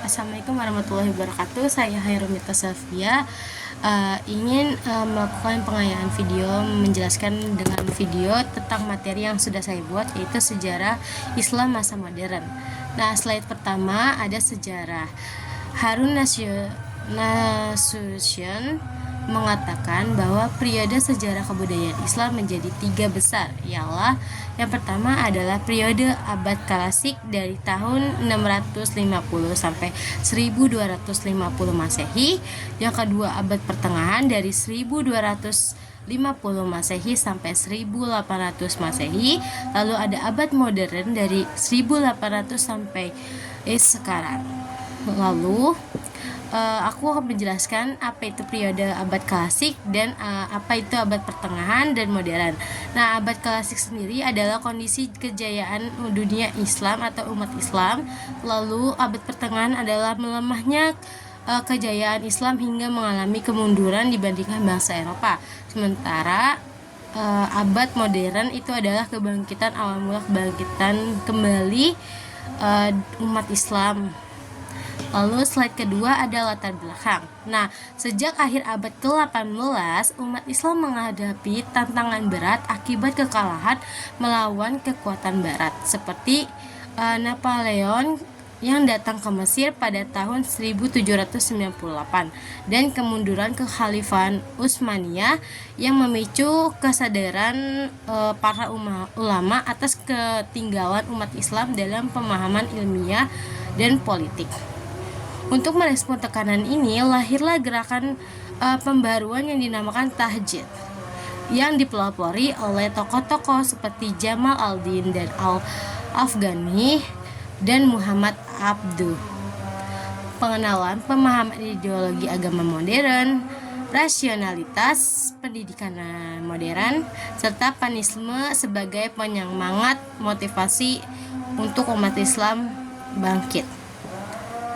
Assalamualaikum warahmatullahi wabarakatuh. Saya Hairumita Safia ingin melakukan pengayaan video, menjelaskan dengan video tentang materi yang sudah saya buat, yaitu sejarah Islam masa modern. Nah, slide pertama ada sejarah. Harun Nasution mengatakan bahwa periode sejarah kebudayaan Islam menjadi 3 besar, ialah yang pertama adalah periode abad klasik dari tahun 650 sampai 1250 Masehi, yang kedua abad pertengahan dari 1250 Masehi sampai 1800 Masehi, lalu ada abad modern dari 1800 sampai sekarang. Lalu aku akan menjelaskan apa itu periode abad klasik dan apa itu abad pertengahan dan modern. Nah, abad klasik sendiri adalah kondisi kejayaan dunia Islam atau umat Islam. Lalu abad pertengahan adalah melemahnya kejayaan Islam hingga mengalami kemunduran dibandingkan bangsa Eropa. Sementara abad modern itu adalah kebangkitan awal mula kebangkitan kembali umat Islam. Lalu slide kedua ada latar belakang. Nah, sejak akhir abad ke-18, umat Islam menghadapi tantangan berat akibat kekalahan melawan kekuatan barat, seperti Napoleon yang datang ke Mesir pada tahun 1798 dan kemunduran kekhalifahan Utsmaniyah yang memicu kesadaran para ulama atas ketinggalan umat Islam dalam pemahaman ilmiah dan politik. Untuk merespon tekanan ini, lahirlah gerakan pembaruan yang dinamakan Tajdid, yang dipelopori oleh tokoh-tokoh seperti Jamal al-Din dan Al-Afghani dan Muhammad Abduh. Pengenalan pemahaman ideologi agama modern, rasionalitas pendidikan modern, serta panisme sebagai penyemangat motivasi untuk umat Islam bangkit.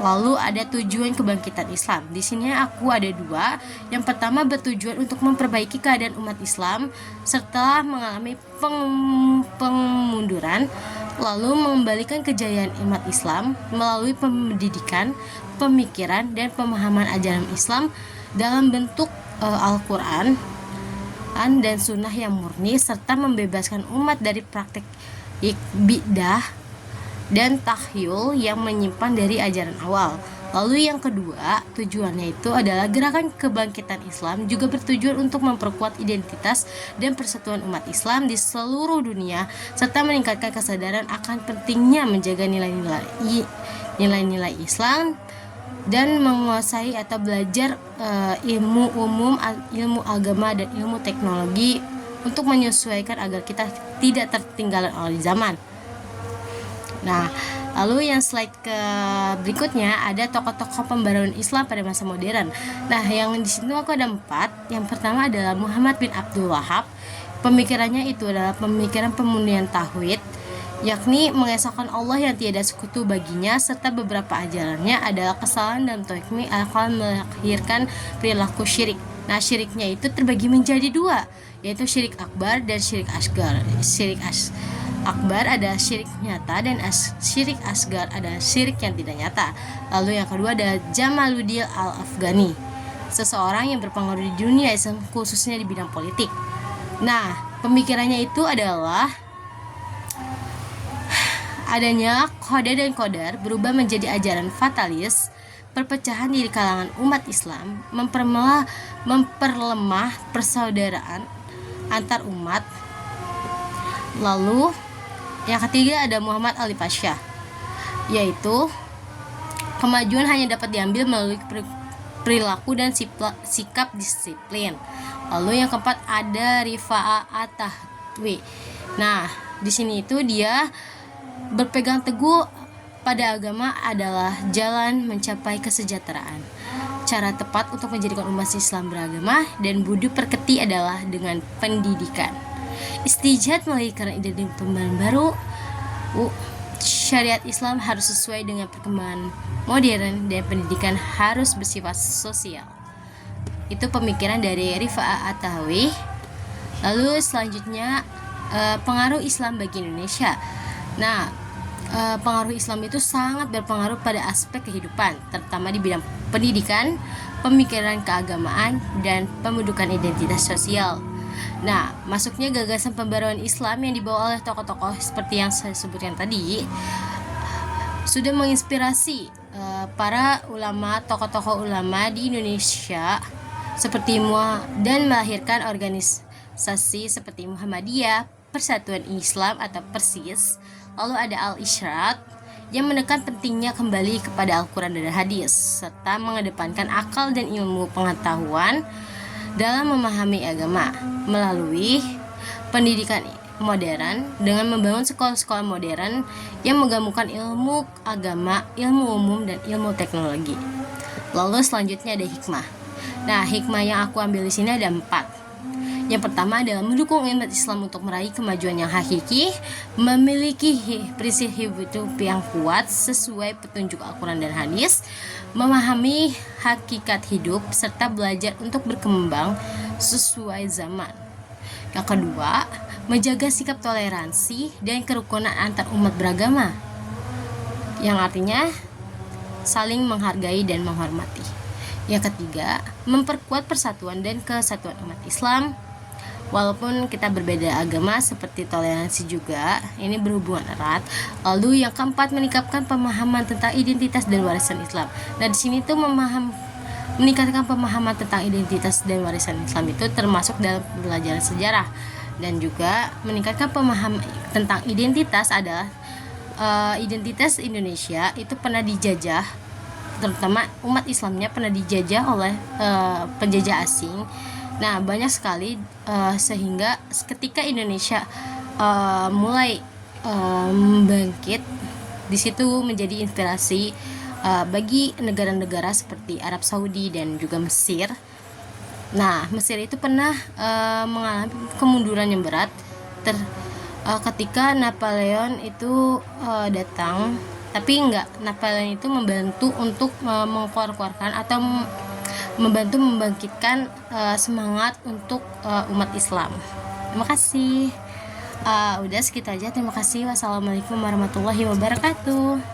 Lalu ada tujuan kebangkitan Islam. Di sini aku ada 2. Yang pertama bertujuan untuk memperbaiki keadaan umat Islam setelah mengalami pengunduran, lalu mengembalikan kejayaan umat Islam melalui pendidikan, pemikiran, dan pemahaman ajaran Islam dalam bentuk Al-Quran dan Sunnah yang murni, serta membebaskan umat dari praktik bid'ah dan takhyul yang menyimpan dari ajaran awal. Lalu yang kedua, tujuannya itu adalah gerakan kebangkitan Islam juga bertujuan untuk memperkuat identitas dan persatuan umat Islam di seluruh dunia, serta meningkatkan kesadaran akan pentingnya menjaga nilai-nilai Islam dan menguasai atau belajar ilmu umum, ilmu agama, dan ilmu teknologi untuk menyesuaikan agar kita tidak tertinggalan oleh zaman. Nah, lalu yang slide ke berikutnya ada tokoh-tokoh pembaruan Islam pada masa modern. Nah, yang di sini aku ada 4. Yang pertama adalah Muhammad bin Abdul Wahab. Pemikirannya itu adalah pemikiran pemurnian tauhid, yakni mengesahkan Allah yang tiada sekutu baginya, serta beberapa ajarannya adalah kesalahan dalam tauhid akan melahirkan perilaku syirik. Nah, syiriknya itu terbagi menjadi 2, yaitu syirik akbar dan syirik asgar. Syirik akbar adalah syirik nyata dan syirik asgar adalah syirik yang tidak nyata. Lalu yang kedua adalah Jamaluddin Al-Afghani, seseorang yang berpengaruh di dunia Islam khususnya di bidang politik. Nah, pemikirannya itu adalah adanya qada dan qadar berubah menjadi ajaran fatalis, perpecahan di kalangan umat Islam, memperlemah persaudaraan antar umat. Lalu yang ketiga ada Muhammad Ali Pasha, yaitu kemajuan hanya dapat diambil melalui perilaku dan sikap disiplin. Lalu yang keempat ada Rifa'ah At-Tahwi. Nah, di sini itu dia berpegang teguh pada agama adalah jalan mencapai kesejahteraan. Cara tepat untuk menjadikan umat Islam beragama dan budi pekerti adalah dengan pendidikan. Istijhad melahirkan ide pembaruan baru. Syariat Islam harus sesuai dengan perkembangan modern dan pendidikan harus bersifat sosial. Itu pemikiran dari Rifa'ah At-Tahwi. Lalu selanjutnya pengaruh Islam bagi Indonesia. Nah, pengaruh Islam itu sangat berpengaruh pada aspek kehidupan, terutama di bidang pendidikan, pemikiran keagamaan, dan pembentukan identitas sosial. Nah, masuknya gagasan pembaruan Islam yang dibawa oleh tokoh-tokoh seperti yang saya sebutkan tadi sudah menginspirasi para ulama, tokoh-tokoh ulama di Indonesia seperti dan melahirkan organisasi seperti Muhammadiyah, Persatuan Islam atau Persis. Lalu ada Al-Isyrat yang menekan pentingnya kembali kepada Al-Quran dan Hadis serta mengedepankan akal dan ilmu pengetahuan dalam memahami agama melalui pendidikan modern dengan membangun sekolah-sekolah modern yang menggabungkan ilmu agama, ilmu umum, dan ilmu teknologi. Lalu selanjutnya ada hikmah. Nah, hikmah yang aku ambil di sini ada 4. Yang pertama adalah mendukung umat Islam untuk meraih kemajuan yang hakiki, memiliki prinsip hidup yang kuat sesuai petunjuk Al-Quran dan Hadis, memahami hakikat hidup, serta belajar untuk berkembang sesuai zaman. Yang kedua, menjaga sikap toleransi dan kerukunan antar umat beragama, yang artinya saling menghargai dan menghormati. Yang ketiga, memperkuat persatuan dan kesatuan umat Islam. Walaupun kita berbeda agama seperti toleransi juga, ini berhubungan erat. Lalu yang keempat, meningkatkan pemahaman tentang identitas dan warisan Islam. Nah, di sini tuh meningkatkan pemahaman tentang identitas dan warisan Islam itu termasuk dalam pelajaran sejarah, dan juga meningkatkan pemahaman tentang identitas adalah identitas Indonesia itu pernah dijajah, terutama umat Islamnya pernah dijajah oleh penjajah asing. Nah, banyak sekali sehingga ketika Indonesia mulai bangkit, di situ menjadi inspirasi bagi negara-negara seperti Arab Saudi dan juga Mesir. Nah, Mesir itu pernah mengalami kemunduran yang berat ketika Napoleon itu datang, tapi Napoleon itu membantu untuk mengkuat-kuatkan atau membantu membangkitkan semangat untuk umat Islam. Terima kasih. Udah segitu aja. Terima kasih. Wassalamualaikum warahmatullahi wabarakatuh.